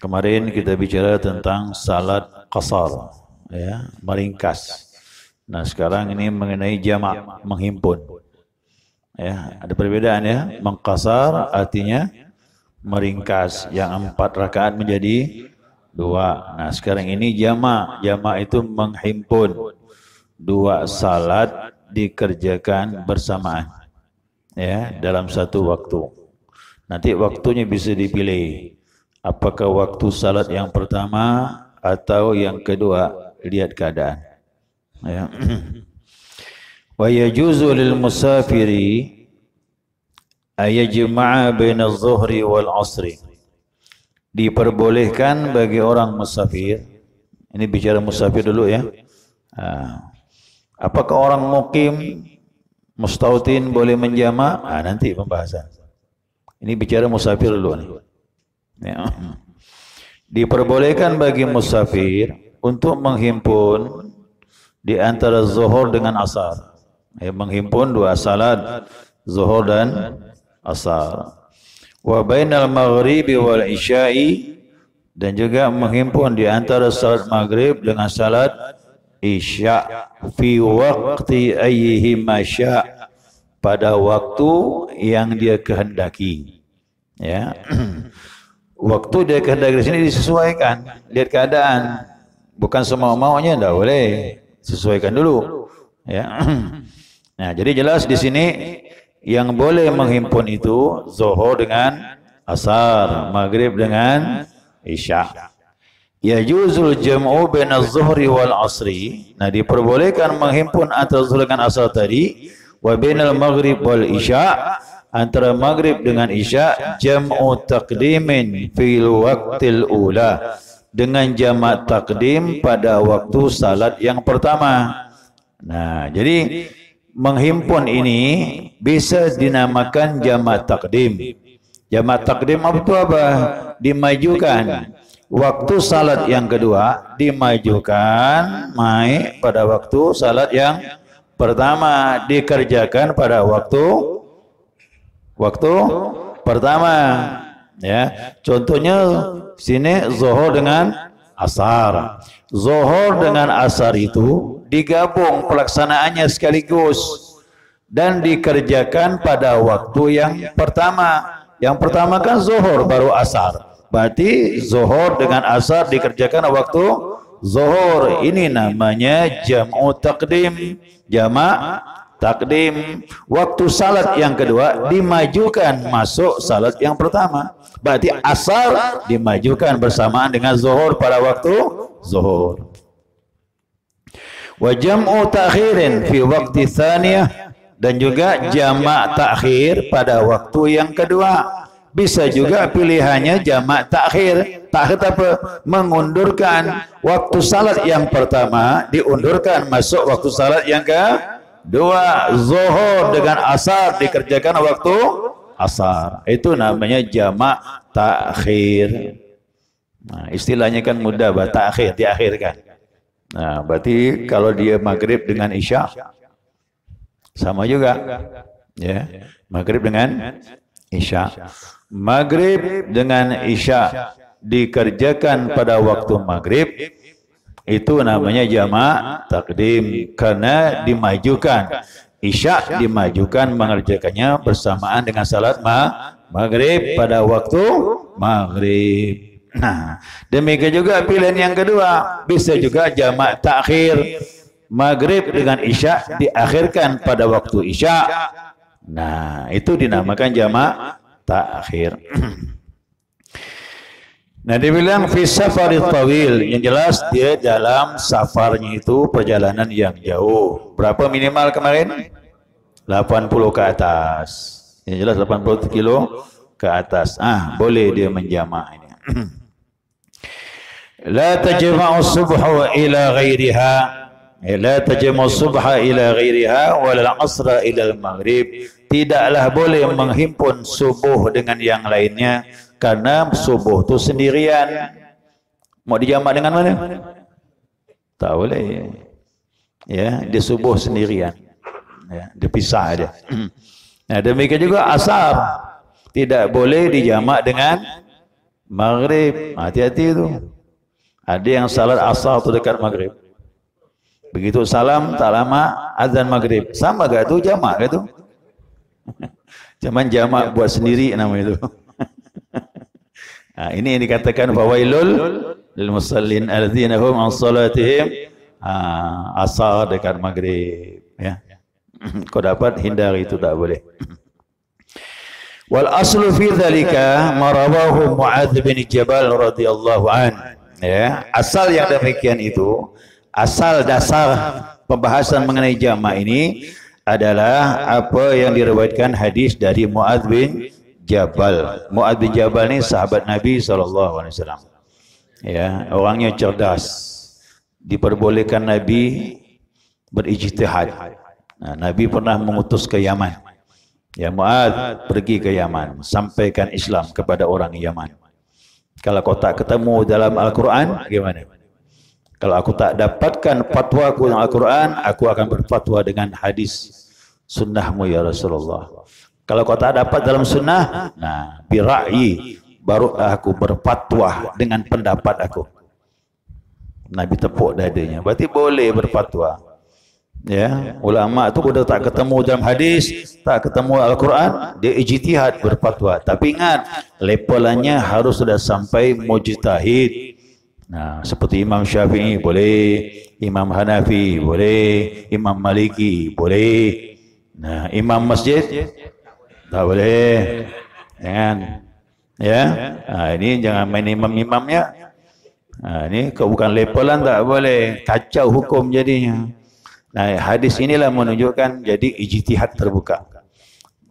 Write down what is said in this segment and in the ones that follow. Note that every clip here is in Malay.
Kemarin kita bicara tentang salat qasar, ya, meringkas. Nah, sekarang ini mengenai jamak, menghimpun. Ya, ada perbedaan ya. Mengqasar artinya meringkas, yang 4 rakaat menjadi 2. Nah, sekarang ini jamak. Jamak itu menghimpun 2 salat dikerjakan bersamaan, ya, dalam satu waktu. Nanti waktunya bisa dipilih. Apakah waktu salat yang pertama atau yang kedua, lihat keadaan. Ya. Wa yajuzu lil musafiri ayajma'a baina adh-dhuhri wal 'ashri. Diperbolehkan bagi orang musafir. Ini bicara musafir dulu ya. Apakah orang mukim mustautin boleh menjama'? Nanti pembahasan. Ini bicara musafir dulu nih. Ya. Diperbolehkan bagi musafir untuk menghimpun di antara zuhur dengan asar. Menghimpun 2 salat, zuhur dan asar. Wa bainal maghribi wal isya'i, dan juga menghimpun di antara salat maghrib dengan salat isya' fi waqti ayyihima sya', pada waktu yang dia kehendaki. Ya. Waktu dia kehendaki di sini disesuaikan, lihat keadaan. Bukan semua maunya, enggak boleh. Sesuaikan dulu. Ya. Nah, jadi jelas di sini yang boleh menghimpun itu zuhur dengan asar, maghrib dengan isya'. Yajuzul jam'u baina adh-dhuhri wal 'ashri. Nah, diperbolehkan menghimpun antara zuhur dengan asar tadi, wa bainal maghrib wal isya', antara maghrib dengan isya', jam'u taqdimin fil waqtil ula, dengan jamak takdim pada waktu salat yang pertama. Nah, jadi menghimpun ini bisa dinamakan jamak takdim. Jamak takdim itu apa? Dimajukan. Waktu salat yang kedua dimajukan mai pada waktu salat yang pertama, dikerjakan pada waktu pertama. Ya, contohnya sini zuhur dengan asar. Zuhur dengan asar itu digabung pelaksanaannya sekaligus dan dikerjakan pada waktu yang pertama. Yang pertama kan zuhur baru asar. Berarti zuhur dengan asar dikerjakan waktu zuhur. Ini namanya jam'u taqdim, jamak takdim. Waktu salat yang kedua dimajukan masuk salat yang pertama. Berarti asar dimajukan bersamaan dengan zuhur pada waktu zuhur. Wa jam'u ta'khirin fi waqti tsaniyah, dan juga jamak takhir pada waktu yang kedua. Bisa juga pilihannya jamak takhir. Takhir apa? Mengundurkan waktu salat yang pertama, diundurkan masuk waktu salat yang kedua. Zuhur dengan asar dikerjakan waktu asar. Itu namanya jamak takhir. Nah, istilahnya kan mudah, takhir, diakhirkan. Nah, berarti kalau dia maghrib dengan isya sama juga. Ya, maghrib dengan isya. Maghrib dengan isya dikerjakan pada waktu maghrib, itu namanya jamak takdim karena dimajukan. Isya dimajukan mengerjakannya bersamaan dengan salat maghrib pada waktu maghrib. Nah, demikian juga pilihan yang kedua, bisa juga jamak takhir. Maghrib dengan isya diakhirkan pada waktu isya. Nah, itu dinamakan jamak takhir. Nah, dibilang fi safarit tawil, yang jelas dia dalam safarnya itu perjalanan yang jauh. Berapa minimal kemarin? 80 ke atas. Yang jelas 80 kilo ke atas. Boleh dia menjamak ini. La tajma'u subha ila ghairiha. La tajma'u subha ila ghairiha wal 'asra ila al-maghrib. Tidaklah boleh menghimpun subuh dengan yang lainnya, karena subuh itu sendirian. Mau dijamak dengan mana? Tak boleh. Ya, dia subuh sendirian. Ya, dipisah dia. Nah, demikian juga asar tidak boleh dijamak dengan maghrib. Hati-hati itu. Ada yang salat asar tu dekat maghrib. Begitu salam tak lama azan maghrib. Sama gak tu jamak ke tu? Cuman jamak buat sendiri nama itu. Ini yang dikatakan fawailul lil musallin alladzina hum an salatihim asar dekat maghrib, ya. Kau dapat hindari itu, tak boleh. Wal aslu fi dzalika marawahu Muadz bin Jabal radhiyallahu an, ya. Asal yang demikian itu, asal dasar pembahasan mengenai jamak ini adalah apa yang diriwayatkan hadis dari Muadz bin Jabal. Muadz bin Jabal ni sahabat Nabi SAW. Ya, orangnya cerdas. Diperbolehkan Nabi berijtihad. Nabi pernah mengutus ke Yaman. Ya, Muadz pergi ke Yaman, sampaikan Islam kepada orang Yaman. Kalau kau tak ketemu dalam Al-Quran, gimana? Kalau aku tak dapatkan fatwa aku dalam Al-Quran, aku akan berfatwa dengan hadis sunnahmu ya Rasulullah. Kalau kau tak dapat dalam sunnah, nah, bira'yi, baru aku berfatwa dengan pendapat aku. Nabi tepuk dadanya. Berarti boleh berfatwa. Ya, ulama tu sudah tak ketemu dalam hadis, tak ketemu Al-Quran, dia ijtihad berfatwa. Tapi ingat, levelannya harus sudah sampai mujtahid. Nah, seperti Imam Syafi'i boleh, Imam Hanafi boleh, Imam Maliki boleh. Nah, Imam Masjid tak boleh. Jangan. Ya. Ini jangan main imam-imamnya. Ini kau bukan levelan tak boleh. Kacau hukum jadinya. Nah, hadis inilah menunjukkan jadi ijtihad terbuka.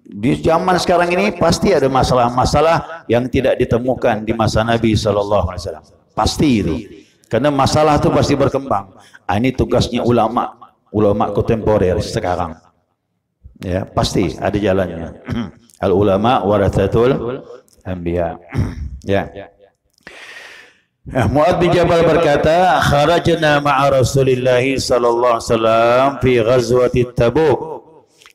Di zaman sekarang ini pasti ada masalah-masalah yang tidak ditemukan di masa Nabi SAW. Pasti itu. Karena masalah itu pasti berkembang. Ini tugasnya ulama kontemporer sekarang. Ya, pasti ada jalannya. Al ulama warathatul anbiya. Ya. Muadz bin Jabal berkata, kharajna ma'a Rasulillah sallallahu alaihi wasallam fi ghazwati Tabuk.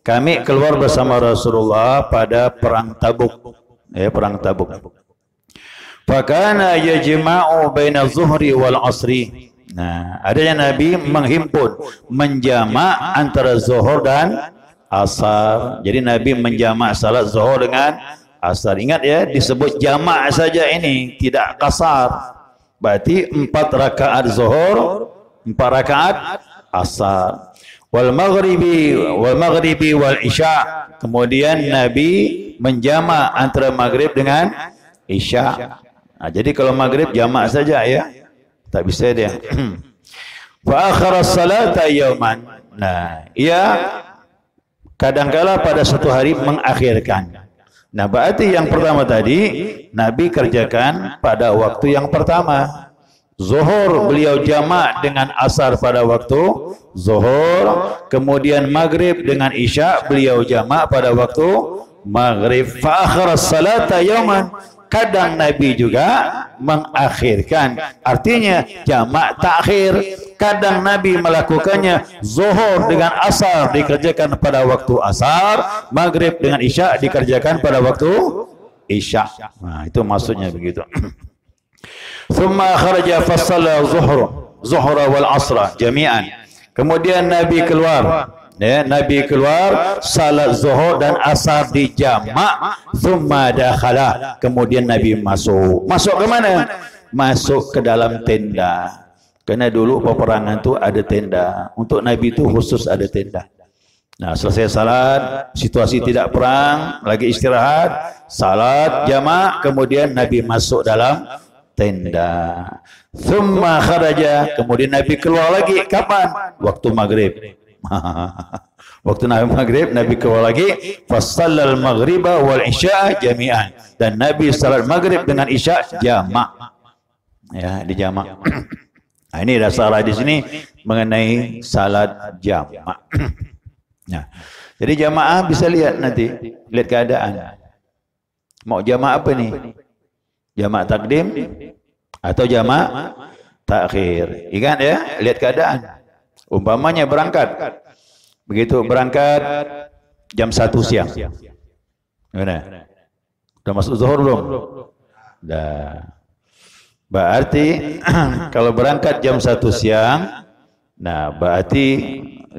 Kami keluar bersama Rasulullah pada perang Tabuk. Ya, perang Tabuk. Fakana yajma'u baina zuhri wal asri. Nah, adanya Nabi menghimpun, menjamak antara zuhur dan asar. Jadi Nabi menjamak salat zuhur dengan asar. Ingat ya, disebut jamak saja ini, tidak kasar. Berarti 4 rakaat zuhur, 4 rakaat asar. Wal maghribi wal isya. Kemudian Nabi menjamak antara maghrib dengan isya. Nah, jadi kalau maghrib jamak saja ya, tak bisa dia. Fa akhara salata yauman. Nah, ia kadangkala pada suatu hari mengakhirkan. Nah, berarti yang pertama tadi Nabi kerjakan pada waktu yang pertama. Zuhur beliau jamak dengan asar pada waktu zuhur, kemudian maghrib dengan isya beliau jamak pada waktu maghrib. Fa akhara salata yauman. Kadang Nabi juga mengakhirkan, artinya jamak takhir. Kadang Nabi melakukannya zuhur dengan asar dikerjakan pada waktu asar, maghrib dengan isya dikerjakan pada waktu isya. Nah, itu maksudnya begitu. Thumma kharaja fasalla zuhra wal asra jami'an. Kemudian Nabi keluar. Ya, Nabi keluar salat zuhur dan asar di jamak. Thumma dakhala. Kemudian Nabi masuk. Masuk ke mana? Masuk ke dalam tenda. Karena dulu peperangan tu ada tenda. Untuk Nabi tu khusus ada tenda. Nah, selesai salat, situasi tidak perang, lagi istirahat, salat jamak, kemudian Nabi masuk dalam tenda. Thumma kharaja. Kemudian Nabi keluar lagi. Kapan? Waktu maghrib. Waktu maghrib Nabi keluar lagi, fasallal maghriba wal isya jami'an, dan Nabi salat maghrib dengan isya jamak. Ya, di jamak. Nah, ini dasar hadis ini mengenai salat jamak. Nah, jadi jamaah bisa lihat nanti, lihat keadaan. Mau jamak apa nih? Jamak takdim atau jamak takhir? Ingat ya, lihat keadaan. Umpamanya berangkat, begitu berangkat jam 1 siang. Gimana? Sudah masuk zuhur belum? Dah. Berarti kalau berangkat jam 1 siang, nah berarti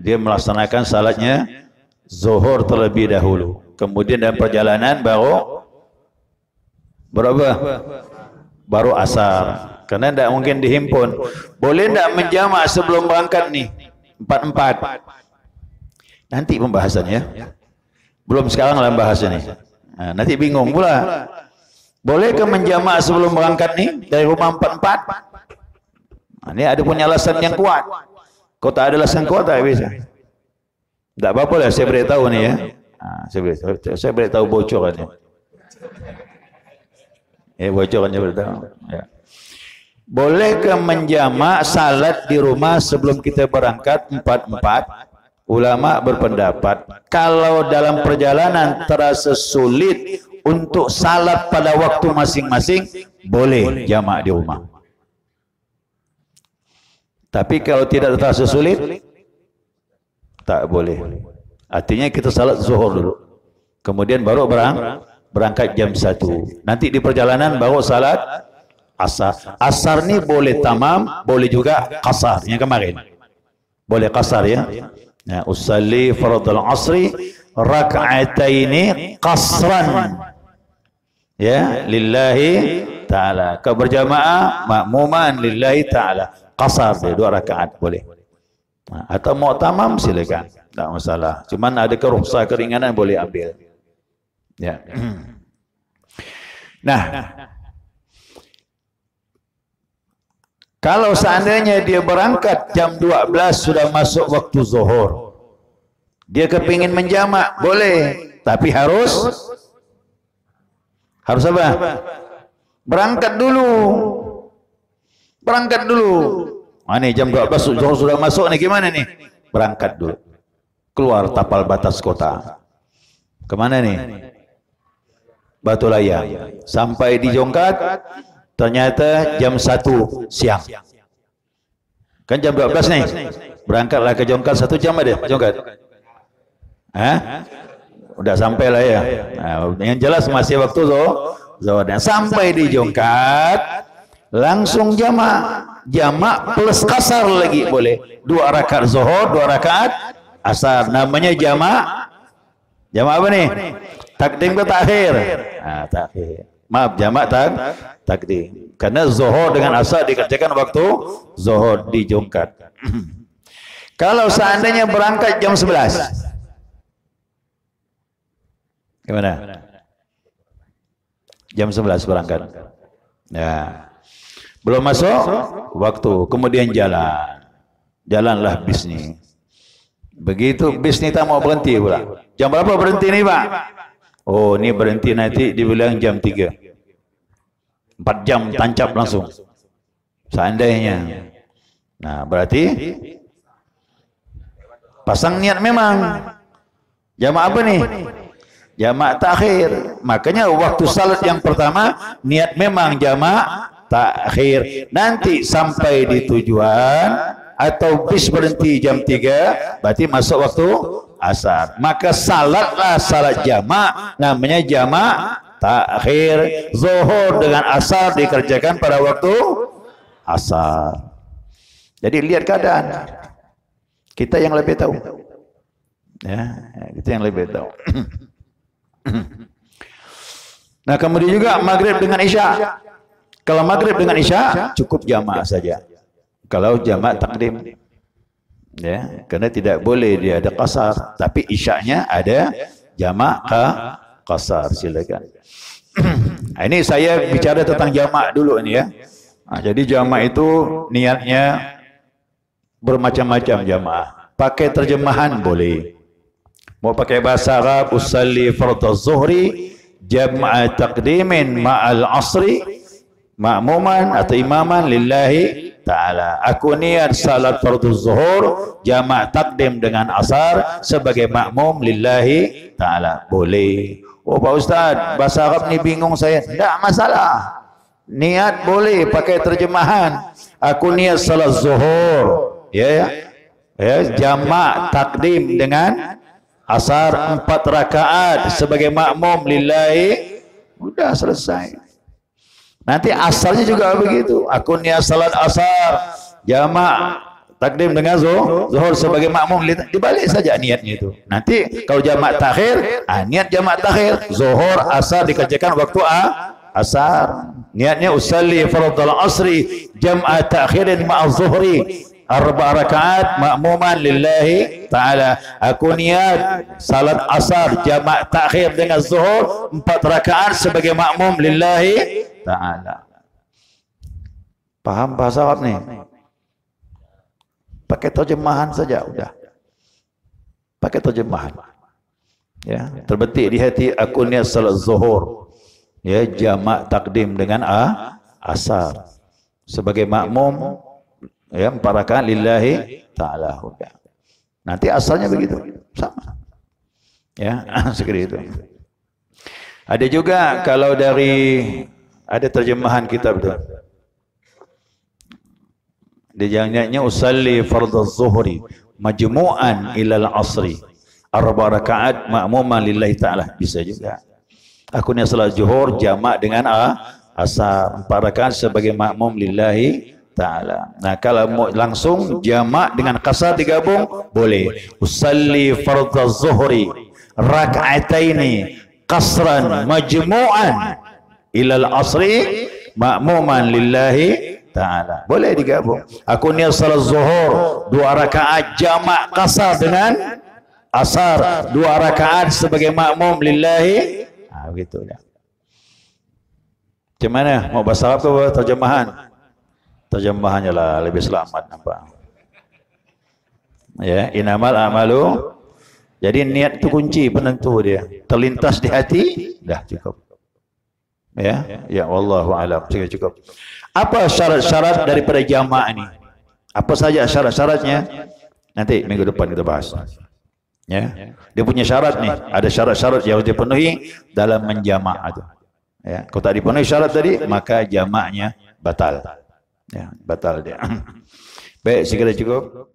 dia melaksanakan salatnya zuhur terlebih dahulu. Kemudian dalam perjalanan baru berapa? Baru asar. Karena tidak mungkin dihimpun. Boleh tidak menjamak sebelum berangkat nih? 4-4. Nanti pembahasannya. Belum sekarang dalam bahas ini. Nah, nanti bingung pula. Bolehkah menjamak sebelum berangkat nih? Dari rumah 4-4? Nah, ini ada punya alasan yang kuat. Kau tak ada alasan kuat tak bisa. Tak apa-apa lah, saya beritahu nih ya. Nah, saya beritahu bocorannya. Bocorannya beritahu. Ya. Bolehkah menjamak salat di rumah sebelum kita berangkat 4-4? Ulama berpendapat kalau dalam perjalanan terasa sulit untuk salat pada waktu masing-masing, boleh jamak di rumah. Tapi kalau tidak terasa sulit, tak boleh. Artinya kita salat zuhur dulu, kemudian baru berangkat jam 1. Nanti di perjalanan baru salat asar. Asar ni boleh tamam, boleh juga qasar. Yang kemarin boleh qasar ya. Nah, usalli fardhu asri rak'ataini qasran. Ya, lillahi ta'ala. Kau berjamaah makmuman lillahi ta'ala. Qasar dia 2 rakaat boleh. Nah, atau mau tamam silakan. Tak masalah. Cuman ada kerukhsah keringanan boleh ambil. Ya. Nah, kalau seandainya dia berangkat jam 12 sudah masuk waktu zuhur, dia kepingin menjamak, boleh, tapi harus apa? Berangkat dulu. Berangkat dulu. Ini jam 12 zuhur sudah masuk nih, gimana nih? Berangkat dulu. Keluar tapal batas kota. Kemana nih? Batu Layang. Sampai di Jongkat, ternyata jam 1 siang. Kan jam 12 nih. Berangkatlah ke Jongkat 1 jam ada Jongkat. Hah? Udah sampai lah ya. Nah, yang jelas masih waktu zuhur. Sampai di Jongkat, langsung jamak plus qasar lagi boleh. 2 rakaat zuhur, 2 rakaat asar. Namanya jamak apa nih? Takdim ke takhir? Nah, takhir. Maaf, jamak takdim. Karena zuhur dengan asar dikerjakan waktu zuhur di Jongkat. Kalau seandainya berangkat jam 11, gimana? Jam 11 berangkat. Ya. Belum masuk waktu, kemudian jalanlah bis ni. Begitu bis ni tak mau berhenti pula. Jam berapa berhenti ni, Pak? Oh, ni berhenti nanti dibilang jam 3. 4 jam tancap langsung. Seandainya. Nah, berarti pasang niat memang. Jamak apa nih? Jamak takhir. Makanya waktu salat yang pertama niat memang jamak takhir. Nanti sampai di tujuan atau bis berhenti jam 3, berarti masuk waktu asar. Maka salatlah salat jamak, namanya jamak takhir. Zuhur dengan asar dikerjakan pada waktu asar. Jadi lihat keadaan. Kita yang lebih tahu. Ya, kita yang lebih tahu. Nah, kemudian juga maghrib dengan isya. Kalau maghrib dengan isya cukup jamak saja. Kalau jamak takdim, ya, karena tidak boleh dia ada qasar. Tapi isyanya ada jamak qasar. Silakan. Ini saya bicara tentang jamak dulu ini ya. Nah, jadi jamak itu niatnya bermacam-macam jamaah. Pakai terjemahan boleh. Mau pakai bahasa Arab, usalli fardhu zuhri jam'a taqdimin ma'al asri ma'muman atau imaman lillahi ta'ala. Aku niat salat fardhu zuhur jamak takdim dengan asar sebagai makmum lillahi ta'ala. Boleh. Oh Pak Ustaz, bahasa Arab ni bingung saya. Tidak masalah. Niat boleh pakai terjemahan. Aku niat salat zuhur, ya, jamak takdim dengan asar 4 rakaat sebagai makmum lillahi. Sudah selesai. Nanti asalnya juga begitu. Aku niat salat asar jamak takdim dengan zuhur sebagai makmum, dibalik saja niatnya itu. Nanti kalau jamak takhir, niat jamak takhir, zuhur asar dikerjakan waktu asar. Niatnya usalli fardhal asri jam'a ta'khirin ma'a zuhri 4 rakaat makmuman lillahi ta'ala. Aku niat salat asar jamak takhir dengan zuhur 4 rakaat sebagai makmum lillahi ta'ala. Paham bahasa Arab nih? Pakai terjemahan saja udah. Pakai terjemahan. Ya, terbetik di hati aku niat salat zuhur. Ya, jamak takdim dengan asar sebagai makmum, ya, 4 rakaat lillahi ta'ala. Nanti asalnya begitu, sama. Ya, seperti itu. Ada juga kalau dari ada terjemahan kitab itu. Dia usalli fardhu zuhri majmu'an ilal asri 4 rakaat makmuman lillahi ta'ala, bisa juga. Aku niat salat zuhur jamak dengan asar 4 rakaat sebagai makmum lillahi ta'ala. Nah, kalau langsung jamak dengan qasar digabung boleh. Usalli fardhu zuhri rak'ataini qasran majmu'an ilal asri makmuman lillahi ta'ala. Boleh digabung. Aku niat salat zuhur 2 rakaat jamak qasar dengan asar 2 rakaat sebagai makmum lillahi. Begitu dah. Macam mana? Mau bahasa Arab ke terjemahan? Terjemahannya lah lebih selamat nampak. Ya, inamal amalu. Jadi niat itu kunci penentu dia. Terlintas di hati, dah cukup. Ya, ya wallahu alam, cukup. Apa syarat-syarat daripada jamak ini? Apa saja syarat-syaratnya? Nanti minggu depan kita bahas. Ya, dia punya syarat nih. Ada syarat-syarat yang harus dipenuhi dalam menjamak itu. Ya, kalau tak dipenuhi syarat tadi, maka jamaknya batal. Ya, batal dia. Baik, sekiranya cukup.